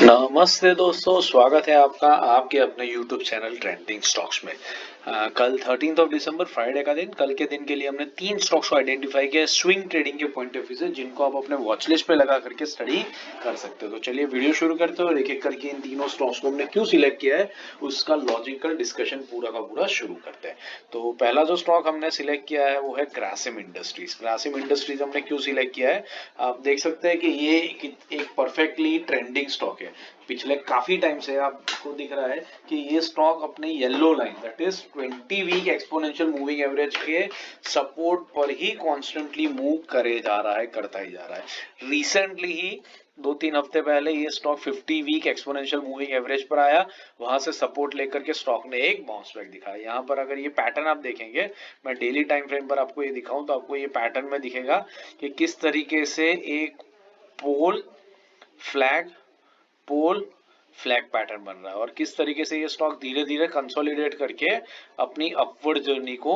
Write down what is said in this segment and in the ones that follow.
नमस्ते दोस्तों, स्वागत है आपका आपके अपने YouTube चैनल ट्रेंडिंग स्टॉक्स में। कल 13 दिसंबर फ्राइडे का दिन, कल के दिन के लिए हमने 3 स्टॉक्स को आइडेंटिफाई किया स्विंग ट्रेडिंग के पॉइंट ऑफ व्यू से, जिनको आप अपने वॉच लिस्ट पे लगा करके स्टडी कर सकते हो। तो चलिए वीडियो शुरू करते हो और एक एक करके इन तीनों स्टॉक्स को हमने क्यों सिलेक्ट किया है उसका लॉजिकल डिस्कशन पूरा का पूरा शुरू करते हैं। तो पहला जो स्टॉक हमने सिलेक्ट किया है वो है ग्रासिम इंडस्ट्रीज। ग्रासिम इंडस्ट्रीज हमने क्यों सिलेक्ट किया है, आप देख सकते हैं कि ये एक परफेक्टली ट्रेंडिंग स्टॉक है। पिछले काफी टाइम से आपको दिख रहा है कि ये स्टॉक अपने yellow line that is 20 week exponential moving average के सपोर्ट पर ही कॉन्स्टेंटली मूव करे जा रहा है, करता ही जा रहा है। रिसेंटली ही 2-3 हफ्ते पहले ये stock 50 week exponential moving average पर आया, वहां से सपोर्ट लेकर के स्टॉक ने एक बाउंस बैक दिखाया। यहाँ पर अगर ये पैटर्न आप देखेंगे, मैं डेली टाइम फ्रेम पर आपको ये दिखाऊं तो आपको ये पैटर्न में दिखेगा कि किस तरीके से एक पोल फ्लैग पोल फ्लैग पैटर्न बन रहा है और किस तरीके से ये स्टॉक धीरे धीरे कंसोलिडेट करके अपनी अपवर्ड जर्नी को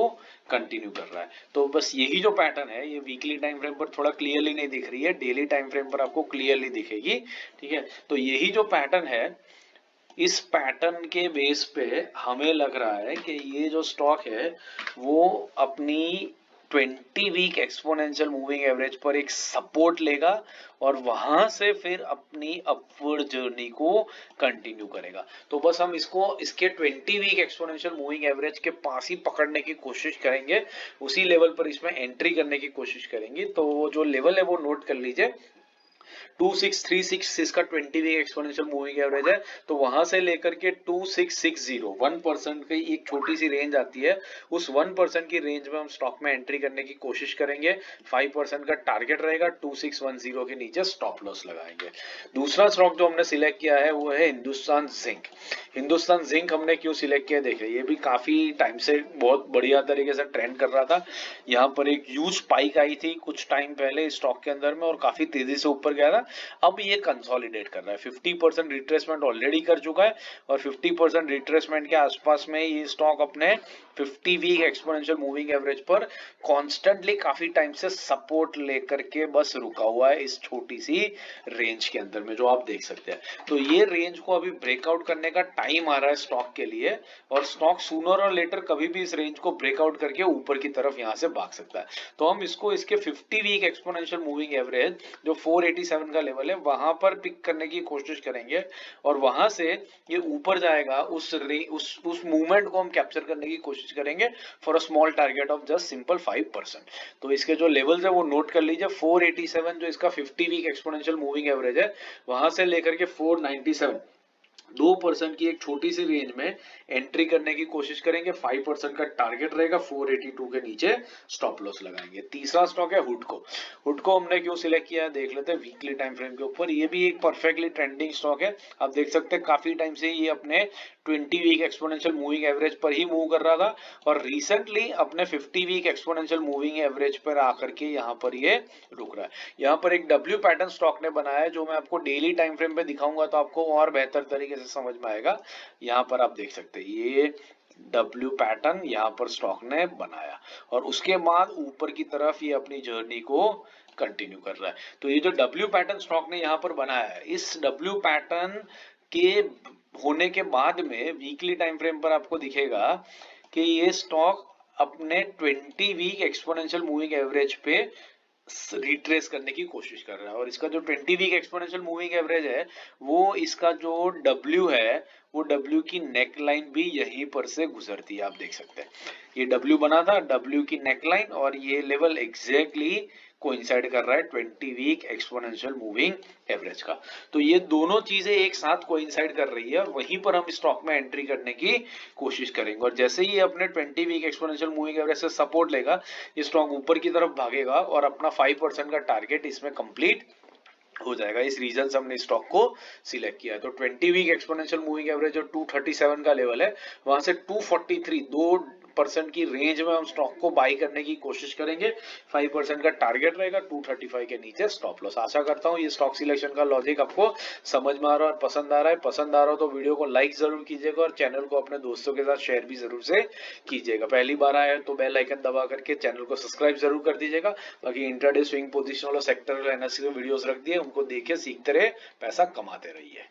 कंटिन्यू कर रहा है। तो बस यही जो पैटर्न है ये वीकली टाइम फ्रेम पर थोड़ा क्लियरली नहीं दिख रही है, डेली टाइम फ्रेम पर आपको क्लियरली दिखेगी। ठीक है, तो यही जो पैटर्न है, इस पैटर्न के बेस पे हमें लग रहा है कि ये जो स्टॉक है वो अपनी 20 वीक एक्सपोनेंशियल मूविंग एवरेज पर एक सपोर्ट लेगा और वहां से फिर अपनी अपवर्ड जर्नी को कंटिन्यू करेगा। तो बस हम इसको इसके 20 वीक एक्सपोनेंशियल मूविंग एवरेज के पास ही पकड़ने की कोशिश करेंगे, उसी लेवल पर इसमें एंट्री करने की कोशिश करेंगे। तो जो लेवल है वो नोट कर लीजिए, 2636 इसका 20 वीक एक्सपोनेंशियल मूविंग एवरेज है। तो वहां से लेकर के 2660 1% की एक छोटी सी रेंज आती है, उस 1% की रेंज में हम स्टॉक में एंट्री करने की कोशिश करेंगे। 5% का टारगेट रहेगा, 2610 के नीचे स्टॉप लॉस लगाएंगे। दूसरा स्टॉक जो हमने सिलेक्ट किया है वो है हिंदुस्तान जिंक। हिंदुस्तान जिंक हमने क्यों सिलेक्ट किया, देखिए ये भी काफी टाइम से बहुत बढ़िया तरीके से ट्रेंड कर रहा था। यहाँ पर एक ह्यूज स्पाइक आई थी कुछ टाइम पहले स्टॉक के अंदर में और काफी तेजी से ऊपर गया था। अब ये कंसोलिडेट कर रहा है, 50% रिट्रेसमेंट ऑलरेडी कर चुका है और 50% रिट्रेसमेंट के आसपास में ये स्टॉक अपने 50 वीक एक्सपोनेंशियल मूविंग एवरेज पर कॉन्स्टेंटली काफी टाइम से सपोर्ट लेकर के बस रुका हुआ है इस छोटी सी रेंज के अंदर में, जो आप देख सकते हैं। तो ये रेंज को अभी ब्रेकआउट करने का टाइम आ रहा है स्टॉक के लिए और स्टॉक सूनर और लेटर कभी भी इस रेंज को ब्रेकआउट करके ऊपर की तरफ यहां से भाग सकता है। तो हम इसको इसके 50 वीक एक्सपोनेंशियल मूविंग एवरेज जो 487 का लेवल है वहां पर पिक करने की कोशिश करेंगे और वहां से ये ऊपर जाएगा, उस मूवमेंट को हम कैप्चर करने की कोशिश करेंगे for a small target of just simple 5%। तो इसके जो लेवल्स है वो नोट कर लीजिए, 487 जो इसका 50 वीक एक्सपोनेंशियल मूविंग एवरेज है, वहां से लेकर के 497 2% की एक छोटी सी रेंज में एंट्री करने की कोशिश करेंगे। 5% का टारगेट रहेगा, 482 के नीचे स्टॉप लॉस लगाएंगे। तीसरा स्टॉक है हुडको। हुडको हमने क्यों सिलेक्ट किया है देख लेते हैं वीकली टाइम फ्रेम के ऊपर। ये भी एक परफेक्टली ट्रेंडिंग स्टॉक है, आप देख सकते हैं काफी टाइम से ये अपने 20 वीक एक्सपोनेंशियल मूविंग एवरेज पर ही मूव कर रहा था और रिसेंटली अपने 50 वीक एक्सपोनेंशियल मूविंग एवरेज पर आकर के यहाँ पर ये रुक रहा है। यहाँ पर एक डब्ल्यू पैटर्न स्टॉक ने बनाया है जो मैं आपको डेली टाइम फ्रेम पे दिखाऊंगा तो आपको और बेहतर तरीके से समझ में आएगा। यहाँ पर आप देख सकते हैं ये डब्ल्यू पैटर्न यहाँ पर स्टॉक ने बनाया और उसके बाद ऊपर की तरफ ये अपनी जर्नी को कंटिन्यू कर रहा है। तो ये जो डब्ल्यू पैटर्न स्टॉक ने यहाँ पर बनाया है, इस डब्ल्यू पैटर्न के होने के बाद में वीकली टाइम फ्रेम पर आपको दिखेगा कि ये स्टॉक अपने 20 वीक एक्सपोनेंशियल मूविंग एवरेज पे रिट्रेस करने की कोशिश कर रहा है और इसका जो 20 वीक एक्सपोनेंशियल मूविंग एवरेज है वो इसका जो W है वो W की नेक लाइन भी यहीं पर से गुजरती है, आप देख सकते हैं ये W बना था, W की नेक लाइन और ये लेवल एग्जैक्टली कोइंसाइड कर रहा है 20 वीक एक्सपोनेंशियल मूविंग एवरेज का। तो ये दोनों चीजें एक साथ कोइंसाइड कर रही है और वहीं पर हम स्टॉक में एंट्री करने की कोशिश करेंगे और जैसे ही अपने 20 वीक एक्सपोनेंशियल मूविंग एवरेज से सपोर्ट लेगा ये स्टॉक ऊपर की तरफ भागेगा और अपना 5% का टारगेट इसमें कंप्लीट हो जाएगा। इस रीजन से हमने स्टॉक को सिलेक्ट किया है। तो 20 वीक एक्सपोनेंशियल मूविंग एवरेज जो 237 का लेवल है वहां से 243 2% की रेंज में हम स्टॉक को बाई करने की कोशिश करेंगे। 5% का टारगेट रहेगा, 235 के नीचे स्टॉप लॉस। आशा करता हूँ ये स्टॉक सिलेक्शन का लॉजिक आपको समझ में आ रहा है और पसंद आ रहा है। पसंद आ रहा हो तो वीडियो को लाइक जरूर कीजिएगा और चैनल को अपने दोस्तों के साथ शेयर भी जरूर से कीजिएगा। पहली बार आया तो बेल आइकन दबा करके चैनल को सब्सक्राइब जरूर कर दीजिएगा। बाकी इंट्राडे स्विंग पोजिशनल और सेक्टरल एनालिसिस वीडियोस रख दिए, उनको देखिए, सीखते रहे, पैसा कमाते रहिए।